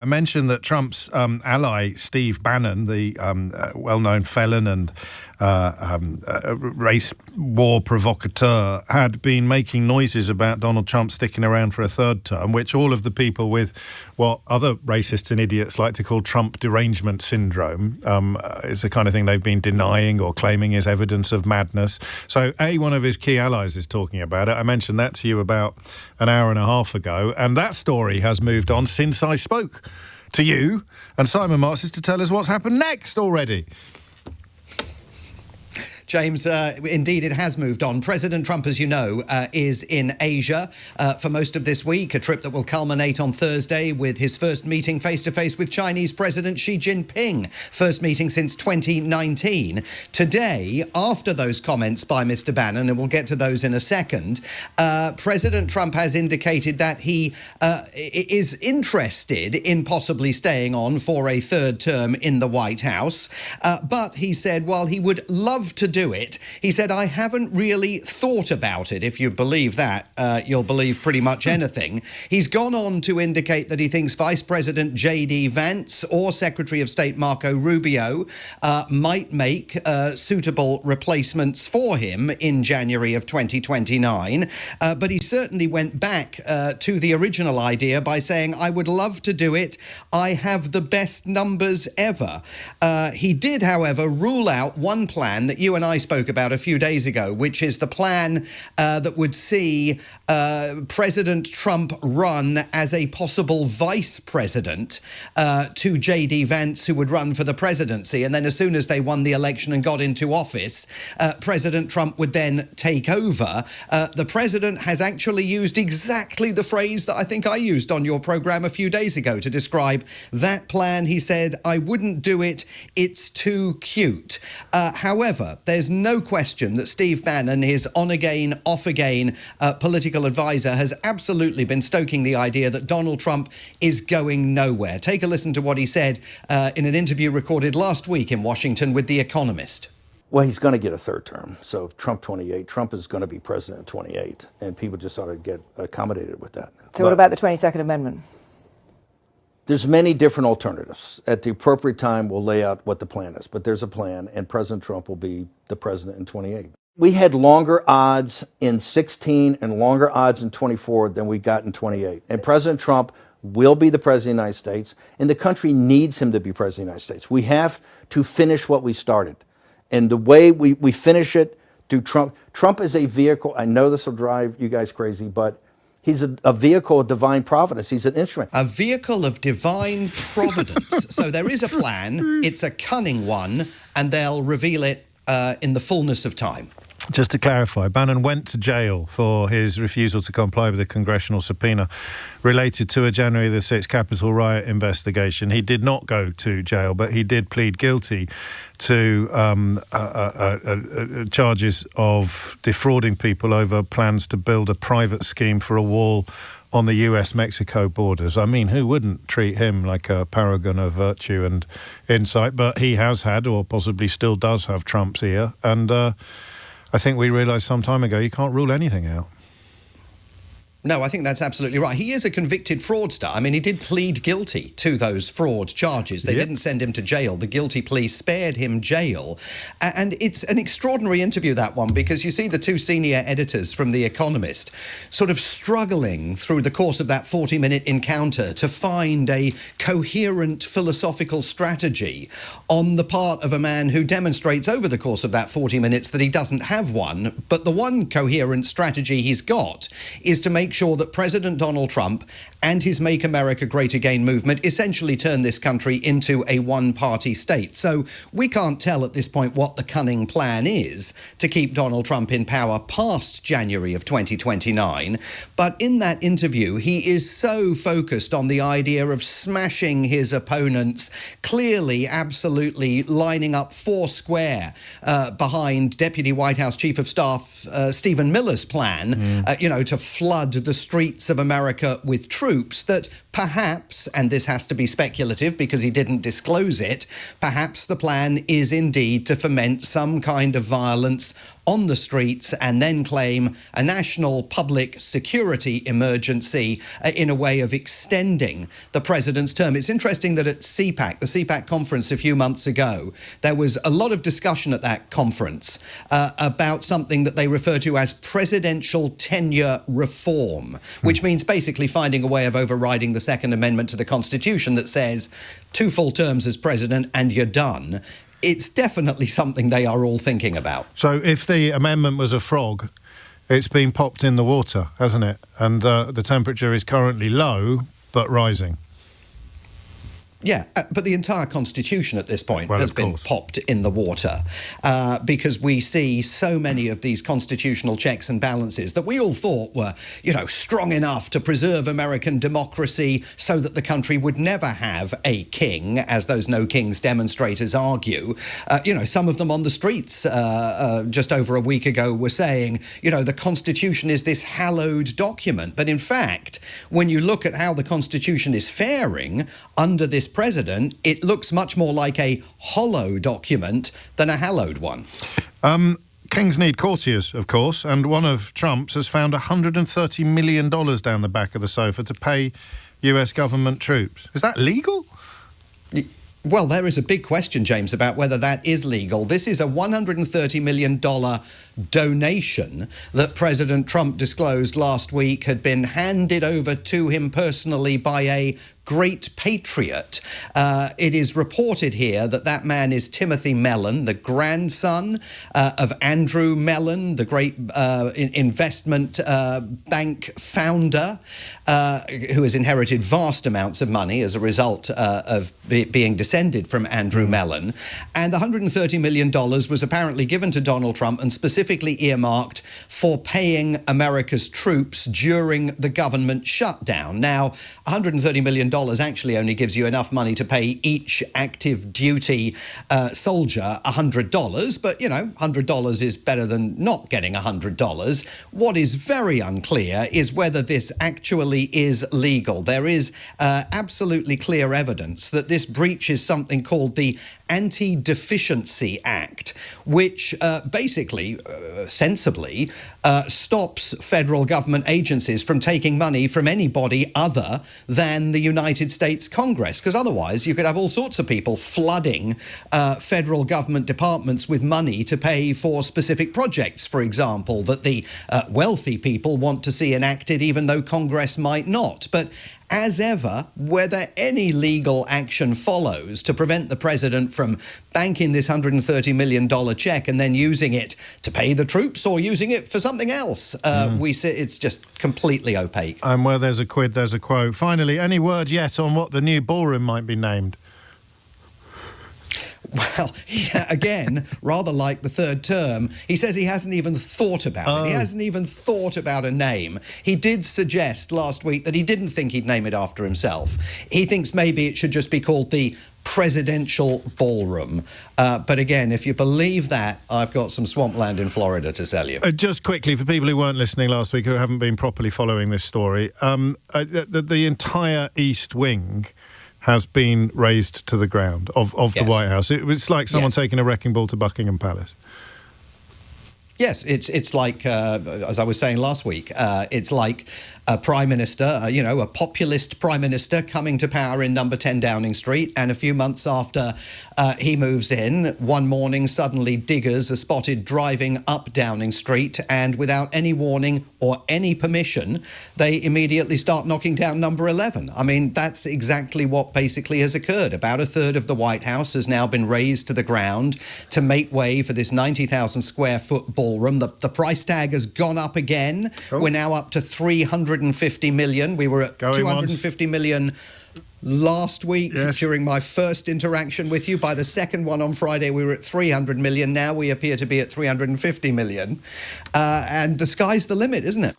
I mentioned that Trump's ally, Steve Bannon, the well-known felon and race war provocateur, had been making noises about Donald Trump sticking around for a third term, which all of the people with what other racists and idiots like to call Trump derangement syndrome is the kind of thing they've been denying or claiming is evidence of madness. So, one of his key allies is talking about it. I mentioned that to you about an hour and a half ago, and that story has moved on since I spoke to you, and Simon Marks is to tell us what's happened next already. James, indeed, it has moved on. President Trump, as you know, is in Asia for most of this week, a trip that will culminate on Thursday with his first meeting face-to-face with Chinese President Xi Jinping, first meeting since 2019. Today, after those comments by Mr. Bannon, and we'll get to those in a second, President Trump has indicated that he is interested in possibly staying on for a third term in the White House. But he said, while he would love to do it, he said, I haven't really thought about it. If you believe that, you'll believe pretty much anything. He's gone on to indicate that he thinks Vice President J.D. Vance or Secretary of State Marco Rubio might make suitable replacements for him in January of 2029. But he certainly went back to the original idea by saying, I would love to do it. I have the best numbers ever. He did, however, rule out one plan that you and I spoke about a few days ago, which is the plan that would see President Trump run as a possible vice president to J.D. Vance, who would run for the presidency. And then as soon as they won the election and got into office, President Trump would then take over. The president has actually used exactly the phrase that I think I used on your program a few days ago to describe that plan. He said, I wouldn't do it. It's too cute. However, there's no question that Steve Bannon, his on-again, off-again political advisor, has absolutely been stoking the idea that Donald Trump is going nowhere. Take a listen to what he said in an interview recorded last week in Washington with The Economist. Well, he's going to get a third term. So Trump 28. Trump is going to be president in 28. And people just ought to get accommodated with that. So what about the 22nd Amendment? There's many different alternatives. At the appropriate time, we'll lay out what the plan is. But there's a plan, and President Trump will be the president in 28. We had longer odds in 16 and longer odds in 24 than we got in 28. And President Trump will be the president of the United States, and the country needs him to be president of the United States. We have to finish what we started. And the way we finish it through Trump. Trump is a vehicle. I know this will drive you guys crazy, but he's a vehicle of divine providence. He's an instrument. A vehicle of divine providence. So there is a plan. It's a cunning one, and they'll reveal it in the fullness of time. Just to clarify, Bannon went to jail for his refusal to comply with a congressional subpoena related to a January the 6th Capitol riot investigation. He did not go to jail, but he did plead guilty to charges of defrauding people over plans to build a private scheme for a wall on the US-Mexico borders. I mean, who wouldn't treat him like a paragon of virtue and insight? But he has had, or possibly still does have, Trump's ear. And I think we realised some time ago you can't rule anything out. No, I think that's absolutely right. He is a convicted fraudster. I mean, he did plead guilty to those fraud charges. They didn't send him to jail. The guilty plea spared him jail. And it's an extraordinary interview, that one, because you see the two senior editors from The Economist sort of struggling through the course of that 40-minute encounter to find a coherent philosophical strategy on the part of a man who demonstrates over the course of that 40 minutes that he doesn't have one. But the one coherent strategy he's got is to make sure that President Donald Trump and his Make America Great Again movement essentially turn this country into a one-party state. So we can't tell at this point what the cunning plan is to keep Donald Trump in power past January of 2029. But in that interview, he is so focused on the idea of smashing his opponents, clearly, absolutely lining up four square behind Deputy White House Chief of Staff Stephen Miller's plan, to flood the streets of America with troops, that perhaps, and this has to be speculative because he didn't disclose it, perhaps the plan is indeed to foment some kind of violence on the streets and then claim a national public security emergency in a way of extending the president's term. It's interesting that at CPAC, the CPAC conference a few months ago, there was a lot of discussion at that conference about something that they refer to as presidential tenure reform, which means basically finding a way of overriding the Second Amendment to the Constitution that says 2 full terms as president and you're done. It's definitely something they are all thinking about. So if the amendment was a frog, it's been popped in the water, hasn't it? And the temperature is currently low, but rising. Yeah, but the entire Constitution at this point has been popped in the water because we see so many of these constitutional checks and balances that we all thought were, strong enough to preserve American democracy so that the country would never have a king, as those No Kings demonstrators argue. Some of them on the streets just over a week ago were saying, the Constitution is this hallowed document. But in fact, when you look at how the Constitution is faring under this president, it looks much more like a hollow document than a hallowed one. Kings need courtiers, of course, and one of Trump's has found $130 million down the back of the sofa to pay US government troops. Is that legal? Well, there is a big question, James, about whether that is legal. This is a $130 million donation that President Trump disclosed last week had been handed over to him personally by a great patriot. It is reported here that that man is Timothy Mellon, the grandson of Andrew Mellon, the great investment bank founder, who has inherited vast amounts of money as a result of being descended from Andrew Mellon. And the $130 million was apparently given to Donald Trump and specifically earmarked for paying America's troops during the government shutdown. Now, $130 million actually only gives you enough money to pay each active duty soldier $100, but, $100 is better than not getting $100. What is very unclear is whether this actually is legal. There is absolutely clear evidence that this breaches something called the Anti-Deficiency Act, which basically, sensibly, stops federal government agencies from taking money from anybody other than the United States Congress, because otherwise you could have all sorts of people flooding federal government departments with money to pay for specific projects, for example, that the wealthy people want to see enacted even though Congress might not. But as ever, whether any legal action follows to prevent the president from banking this $130 million check and then using it to pay the troops or using it for something else, we see it's just completely opaque. And where there's a quid, there's a quo. Finally, any word yet on what the new ballroom might be named? Well, yeah, again, rather like the third term, he says he hasn't even thought about it. He hasn't even thought about a name. He did suggest last week that he didn't think he'd name it after himself. He thinks maybe it should just be called the Presidential Ballroom. But again, if you believe that, I've got some swampland in Florida to sell you. Just quickly, for people who weren't listening last week, who haven't been properly following this story, the entire East Wing has been razed to the ground of the White House. It's like someone taking a wrecking ball to Buckingham Palace. Yes, it's like, as I was saying last week, it's like a prime minister, a populist prime minister coming to power in number 10 Downing Street, and a few months after he moves in, one morning suddenly diggers are spotted driving up Downing Street, and without any warning or any permission, they immediately start knocking down number 11. I mean, that's exactly what basically has occurred. About a third of the White House has now been razed to the ground to make way for this 90,000 square foot ballroom. The price tag has gone up again. Cool. We're now up to $350 million. We were at $250 million last week during my first interaction with you. By the second one on Friday, we were at $300 million. Now we appear to be at $350 million. And the sky's the limit, isn't it?